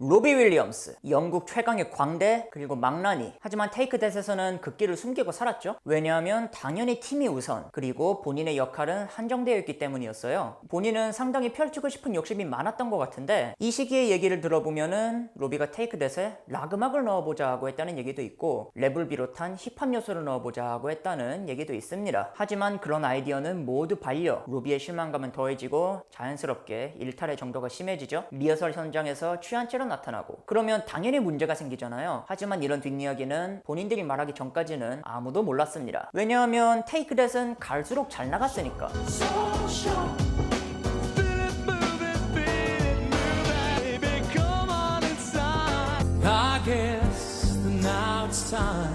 로비 윌리엄스, 영국 최강의 광대, 그리고 망나니. 하지만 테이크 댓에서는 그 끼를 숨기고 살았죠. 왜냐하면 당연히 팀이 우선, 그리고 본인의 역할은 한정되어 있기 때문이었어요. 본인은 상당히 펼치고 싶은 욕심이 많았던 것 같은데, 이 시기의 얘기를 들어보면은 로비가 테이크 댓에 락 음악을 넣어보자 하고 했다는 얘기도 있고, 랩을 비롯한 힙합 요소를 넣어보자 하고 했다는 얘기도 있습니다. 하지만 그런 아이디어는 모두 발려 로비의 실망감은 더해지고 자연스럽게 일탈의 정도가 심해지죠. 리허설 현장에서 취한 채로 나타나고, 그러면 당연히 문제가 생기잖아요. 하지만 이런 뒷이야기는 본인들이 말하기 전까지는 아무도 몰랐습니다. 왜냐하면 테이크 댓은 갈수록 잘 나갔으니까. I guess now it's time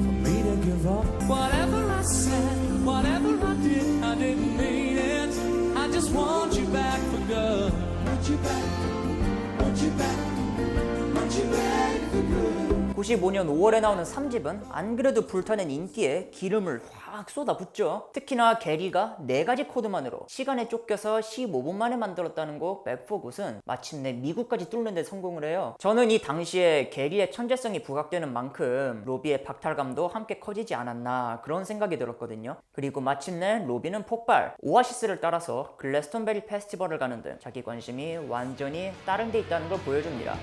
for me to give up. Whatever I said, whatever I did, I didn't mean it. I just want you back for good. Want you back, want you back, want you back for good. 95년 5월에 나오는 3집은 안 그래도 불타는 인기에 기름을 확 쏟아붓죠. 특히나 게리가 4가지 코드만으로 시간에 쫓겨서 15분 만에 만들었다는 곡 Back for Good은 마침내 미국까지 뚫는 데 성공을 해요. 저는 이 당시에 게리의 천재성이 부각되는 만큼 로비의 박탈감도 함께 커지지 않았나 그런 생각이 들었거든요. 그리고 마침내 로비는 폭발, 오아시스를 따라서 글래스톤베리 페스티벌을 가는 등 자기 관심이 완전히 다른 데 있다는 걸 보여줍니다.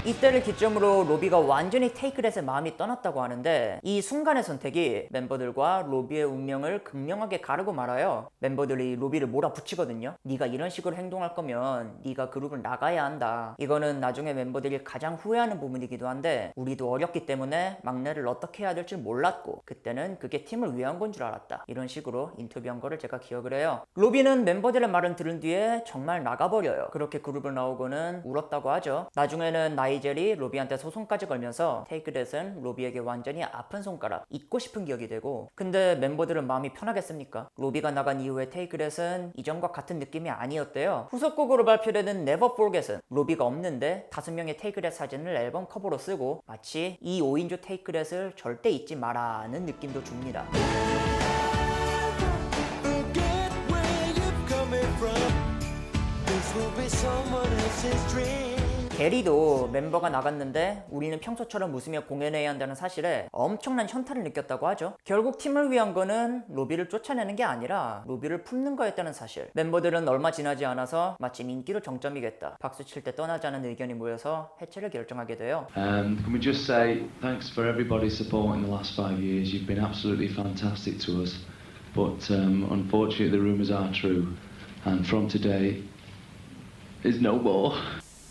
이때를 기점으로 로비가 완전히 테이크 댓의 마음이 떠났다고 하는데, 이 순간의 선택이 멤버들과 로비의 운명을 극명하게 가르고 말아요. 멤버들이 로비를 몰아붙이거든요. 네가 이런 식으로 행동할 거면 네가 그룹을 나가야 한다. 이거는 나중에 멤버들이 가장 후회하는 부분이기도 한데, 우리도 어렸기 때문에 막내를 어떻게 해야 될지 몰랐고 그때는 그게 팀을 위한 건 줄 알았다. 이런 식으로 인터뷰한 거를 제가 기억을 해요. 로비는 멤버들의 말은 들은 뒤에 정말 나가버려요. 그렇게 그룹을 나오고는 울었다고 하죠. 나중에는 나이젤이 로비한테 소송까지 걸면서 테이크 댓은 로비에게 완전히 아픈 손가락, 잊고 싶은 기억이 되고, 근데 멤버들은 마음이 편하겠습니까? 로비가 나간 이후에 테이크 댓은 이전과 같은 느낌이 아니었대요. 후속곡으로 발표되는 Never Forget은 로비가 없는데 5명의 테이크 댓 사진을 앨범 커버로 쓰고 마치 이 5인조 테이크 댓을 절대 잊지 마라는 느낌도 줍니다. Forget where you're coming from. This will be someone else's dream. 게리도 멤버가 나갔는데 우리는 평소처럼 웃으며 공연해야 한다는 사실에 엄청난 현타를 느꼈다고 하죠. 결국 팀을 위한 거는 로비를 쫓아내는 게 아니라 로비를 품는 거였다는 사실. 멤버들은 얼마 지나지 않아서 마침 인기로 정점이겠다, 박수 칠 때 떠나자는 의견이 모여서 해체를 결정하게 돼요. Can we just say thanks for everybody's support in the last 5 years. You've been absolutely fantastic to us. But unfortunately the rumours are true. And from today is no more.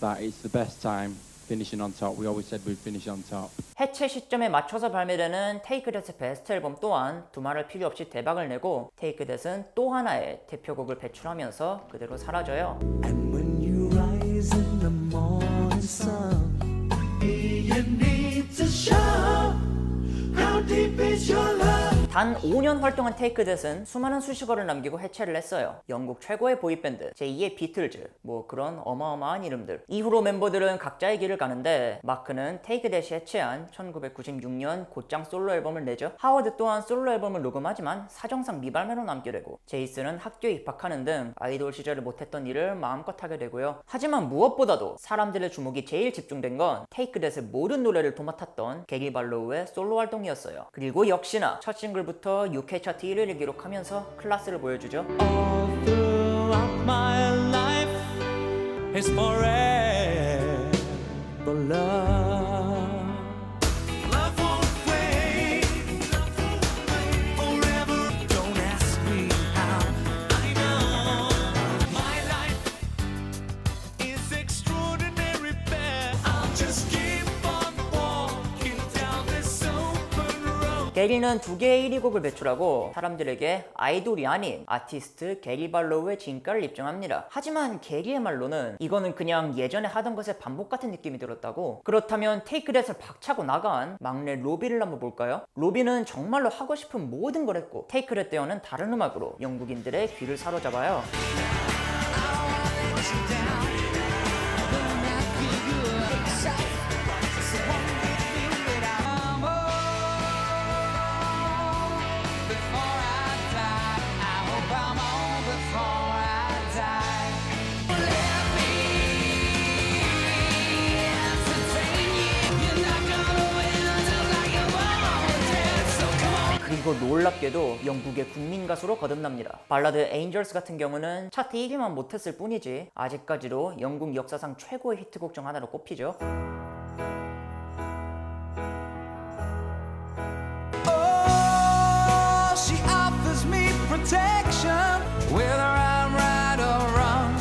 That it's the best time finishing on top. We always said we'd finish on top. 해체 시점에 맞춰서 발매되는 테이크 댓의 베스트 앨범 또한 두말할 필요 없이 대박을 내고, 테이크 댓은 또 하나의 대표곡을 배출하면서 그대로 사라져요. And when you rise in the morning sun, you need to show how deep is your love. 단 5년 활동한 테이크 댓은 수많은 수식어를 남기고 해체를 했어요. 영국 최고의 보이밴드, 제2의 비틀즈, 뭐 그런 어마어마한 이름들. 이후로 멤버들은 각자의 길을 가는데, 마크는 테이크 댓이 해체한 1996년 곧장 솔로 앨범을 내죠. 하워드 또한 솔로 앨범을 녹음하지만 사정상 미발매로 남게 되고, 제이슨은 학교에 입학하는 등 아이돌 시절에 못했던 일을 마음껏 하게 되고요. 하지만 무엇보다도 사람들의 주목이 제일 집중된 건 테이크 댓의 모든 노래를 도맡았던 게리 발로우의 솔로 활동이었어요. 그리고 역시나 첫 싱글 부터 UK 차트 1위를 기록하면서 클래스를 보여주죠. All throughout my life is forever love. Love won't wait forever. Don't ask me how. I know my life is extraordinary bad. I'll just keep on walking down this open road. 게리는 2개의 1위 곡을 배출하고 사람들에게 아이돌이 아닌 아티스트 게리 발로우의 진가를 입증합니다. 하지만 게리의 말로는 이거는 그냥 예전에 하던 것의 반복 같은 느낌이 들었다고. 그렇다면 테이크 댓을 박차고 나간 막내 로비를 한번 볼까요? 로비는 정말로 하고 싶은 모든 걸 했고, 테이크 댓 때와는 다른 음악으로 영국인들의 귀를 사로잡아요. 그리고 놀랍게도 영국의 국민 가수로 거듭납니다. 발라드 에인절스 같은 경우는 차트 1위만 못했을 뿐이지 아직까지도 영국 역사상 최고의 히트곡 중 하나로 꼽히죠. Oh, she offers me protection, whether I'm right or wrong.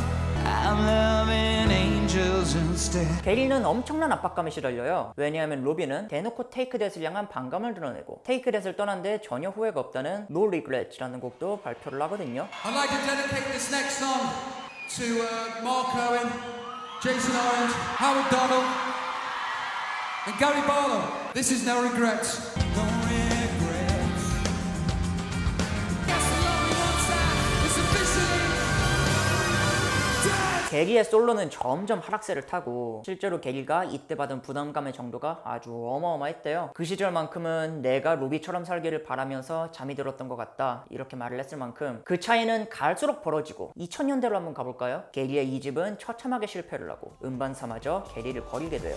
I'm loving angels instead. 게리는 엄청난 압박감에 시달려요. 왜냐하면 로비는 대놓고 테이크 댓을 향한 반감을 드러내고 테이크 댓을 떠난 데 전혀 후회가 없다는 No Regrets라는 곡도 발표를 하거든요. I'd like to dedicate this next song to Mark Owen, Jason Orange, Howard Donald, and Gary Barlow. This is No Regrets. No regrets. That's the lonely one side. It's officially dead. 게리의 솔로는 점점 하락세를 타고 실제로 게리가 이때 받은 부담감의 정도가 아주 어마어마했대요. 그 시절만큼은 내가 로비처럼 살기를 바라면서 잠이 들었던 것 같다 이렇게 말을 했을 만큼 그 차이는 갈수록 벌어지고 2000년대로 한번 가볼까요? 게리의 이 집은 처참하게 실패를 하고 음반사마저 게리를 버리게 돼요.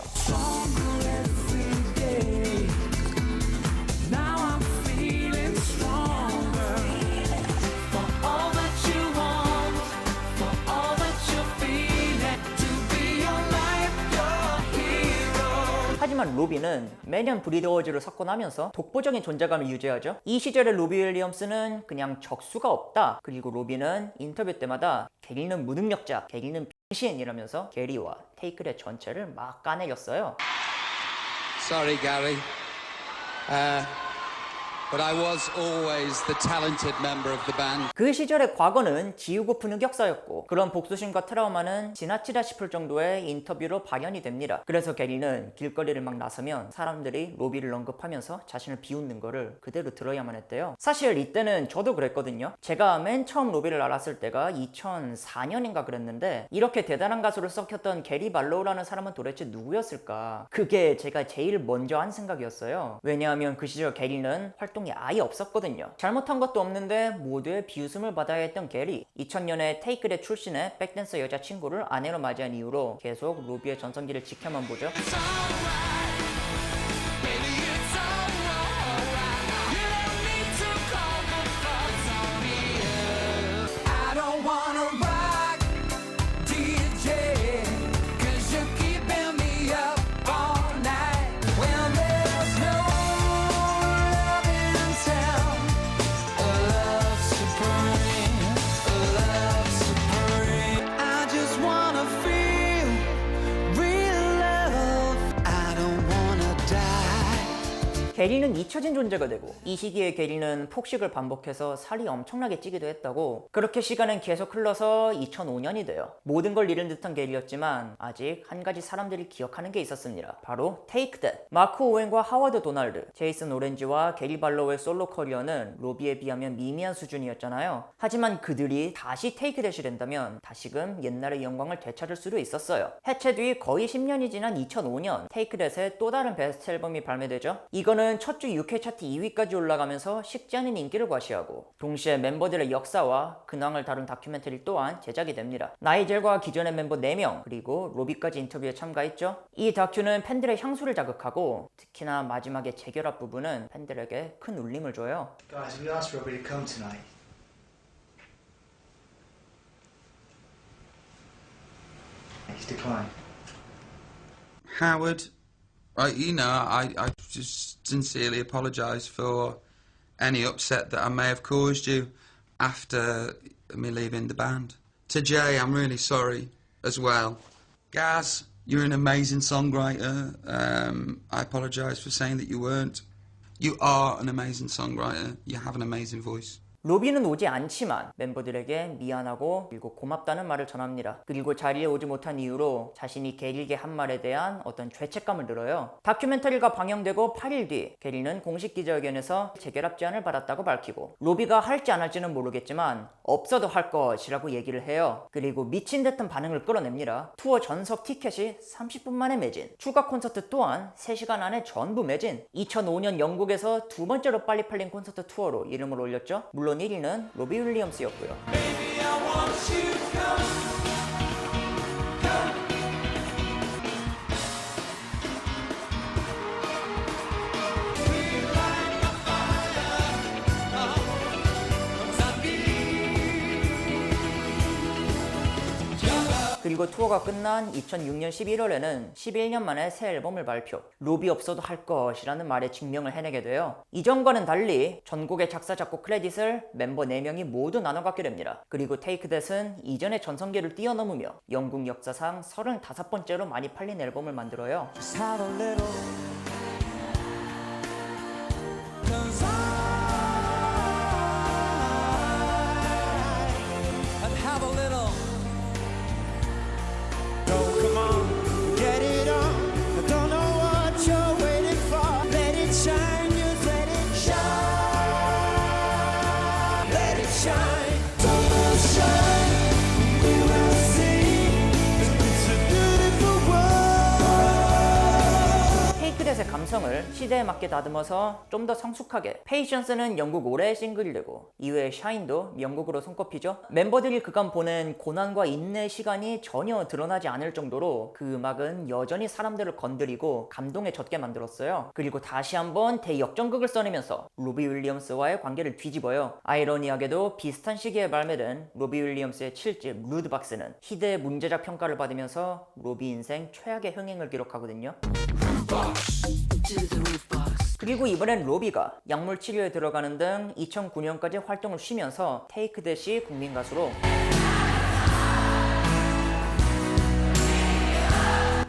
Now I'm feeling stronger. For all that you want, for all that you're feeling, to be your life, your hero. 하지만 로비는 매년 브리드워즈를 섞고 나면서 독보적인 존재감을 유지하죠. 이 시절의 로비 윌리엄스는 그냥 적수가 없다. 그리고 로비는 인터뷰 때마다 게리는 무능력자, 게리는 병신 이러면서 게리와 테이크의 전체를 막 까내렸어요. Sorry, Gary. But I was always the talented member of the band. 그 시절의 과거는 지우고픈 흑역사였고 그런 복수심과 트라우마는 지나치다 싶을 정도의 인터뷰로 발현이 됩니다. 그래서 게리는 길거리를 막 나서면 사람들이 로비를 언급하면서 자신을 비웃는 거를 그대로 들어야만 했대요. 사실 이때는 저도 그랬거든요. 제가 맨 처음 로비를 알았을 때가 2004년인가 그랬는데 이렇게 대단한 가수를 썩혔던 게리 발로우라는 사람은 도대체 누구였을까? 그게 제가 제일 먼저 한 생각이었어요. 왜냐하면 그 시절 게리는 활동이 아예 없었거든요. 잘못한 것도 없는데 모두의 비웃음을 받아야 했던 게리. 2000년에 테이크의 출신의 백댄서 여자친구를 아내로 맞이한 이후로 계속 로비의 전성기를 지켜만 보죠. I don't wanna rock, DJ, 'cause you're keeping me up all night. When there's no love in town, a love supreme, a love supreme. I just wanna feel real love. I don't wanna die. 게리는 잊혀진 존재가 되고 이 시기에 게리는 폭식을 반복해서 살이 엄청나게 찌기도 했다고. 그렇게 시간은 계속 흘러서 2005년이 돼요. 모든 걸 잃은 듯한 게리였지만 아직 한 가지 사람들이 기억하는 게 있었습니다. 바로 테이크 댓. 마크 오웬과 하워드 도널드, 제이슨 오렌지와 게리 발로우의 솔로 커리어는 로비에 비하면 미미한 수준이었잖아요. 하지만 그들이 다시 테이크 댓이 된다면 다시금 옛날의 영광을 되찾을 수도 있었어요. 해체 뒤 거의 10년이 지난 2005년 테이크 댓의 또 다른 베스트 앨범이 발매되죠. 이거는 첫 주 UK 차트 2위까지 올라가면서 식지 않은 인기를 과시하고 동시에 멤버들의 역사와 근황을 다룬 다큐멘터리 또한 제작이 됩니다. 나이젤과 기존의 멤버 4명 그리고 로비까지 인터뷰에 참가했죠. 이 다큐는 팬들의 향수를 자극하고 특히나 마지막에 재결합 부분은 팬들에게 큰 울림을 줘요. Guys, we asked Robbie to come tonight. He's declined. Howard, I just sincerely apologise for any upset that I may have caused you after me leaving the band. To Jay, I'm really sorry as well. Gaz, you're an amazing songwriter. I apologise for saying that you weren't. You are an amazing songwriter. You have an amazing voice. 로비는 오지 않지만 멤버들에게 미안하고 그리고 고맙다는 말을 전합니다. 그리고 자리에 오지 못한 이유로 자신이 게리에게 한 말에 대한 어떤 죄책감을 들어요. 다큐멘터리가 방영되고 8일 뒤 게리는 공식 기자회견에서 재결합 제안을 받았다고 밝히고 로비가 할지 안 할지는 모르겠지만 없어도 할 것이라고 얘기를 해요. 그리고 미친 듯한 반응을 끌어냅니다. 투어 전석 티켓이 30분 만에 매진, 추가 콘서트 또한 3시간 안에 전부 매진. 2005년 영국에서 두 번째로 빨리 팔린 콘서트 투어로 이름을 올렸죠. 물론 1위는 로비 윌리엄스였고요. Baby, I want you to come. 그리고 투어가 끝난 2006년 11월에는 11년 만에 새 앨범을 발표. 로비 없어도 할 것이라는 말에 증명을 해내게 돼요. 이전과는 달리 전곡의 작사 작곡 크레딧을 멤버 4명이 모두 나눠 갖게 됩니다. 그리고 Take That은 이전의 전성기를 뛰어넘으며 영국 역사상 35번째로 많이 팔린 앨범을 만들어요. Just have a little. 'Cause I'd have a little. Oh, come on, get it on. I don't know what you're waiting for. Let it shine, just let it shine. Let it shine. Don't shine. We will see. It's a beautiful world. Take That의 감성을 시대에 맞게 다듬어서 좀 더 성숙하게. Patience는 영국 올해의 싱글이고 이후에 Shine도 영국으로 손꼽히죠. 멤버들이 그간 보낸 고난과 인내의 시간이 전혀 드러나지 않을 정도로 그 음악은 여전히 사람들을 건드리고 감동에 젖게 만들었어요. 그리고 다시 한번 대역전극을 써내면서 로비 윌리엄스와의 관계를 뒤집어요. 아이러니하게도 비슷한 시기에 발매된 로비 윌리엄스의 7집 루드박스는 희대의 문제작 평가를 받으면서 로비 인생 최악의 흥행을 기록하거든요. 그리고 이번엔 로비가 약물 치료에 들어가는 등 2009년까지 활동을 쉬면서 테이크 댓이 국민 가수로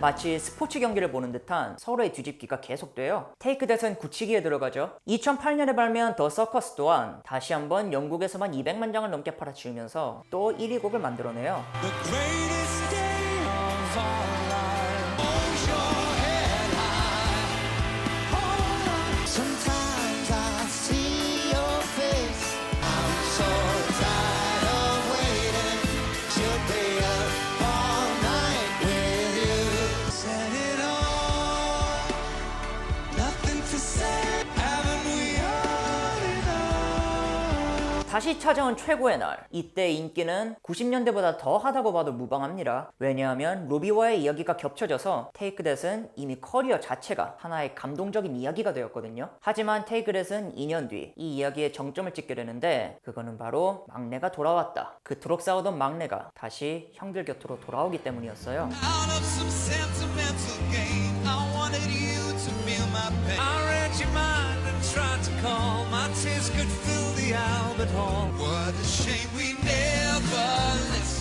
마치 스포츠 경기를 보는 듯한 서로의 뒤집기가 계속돼요. 테이크 댓은 굳히기에 들어가죠. 2008년에 발매한 더 서커스 또한 다시 한번 영국에서만 200만 장을 넘게 팔아치우면서 또 1위 곡을 만들어내요. The greatest day of our life. Hold your head high. Hold on. Sometimes I see your face. I'm so tired of waiting. She'll be up all night with you. Set it on. Nothing to say. Haven't we all enough? 다시 찾아온 최고의 날. 이때 인기는 90년대보다 더 하다고 봐도 무방합니다. 왜냐하면 로비와의 이야기가 겹쳐져서 테이크 댓은 이미 커리어 자체가 하나의 감동적인 이야기가 되었거든요. 하지만 테이크 댓은 2년 뒤 이 이야기에 정점을 찍게 되는데 그거는 바로 막내가 돌아왔다. 그토록 싸우던 막내가 다시 형들 곁으로 돌아오기 때문이었어요. Out of some sentimental game, I wanted you to feel my pain. I read your mind and tried to calm. My tears could fill the Albert Hall. What a shame we never listened.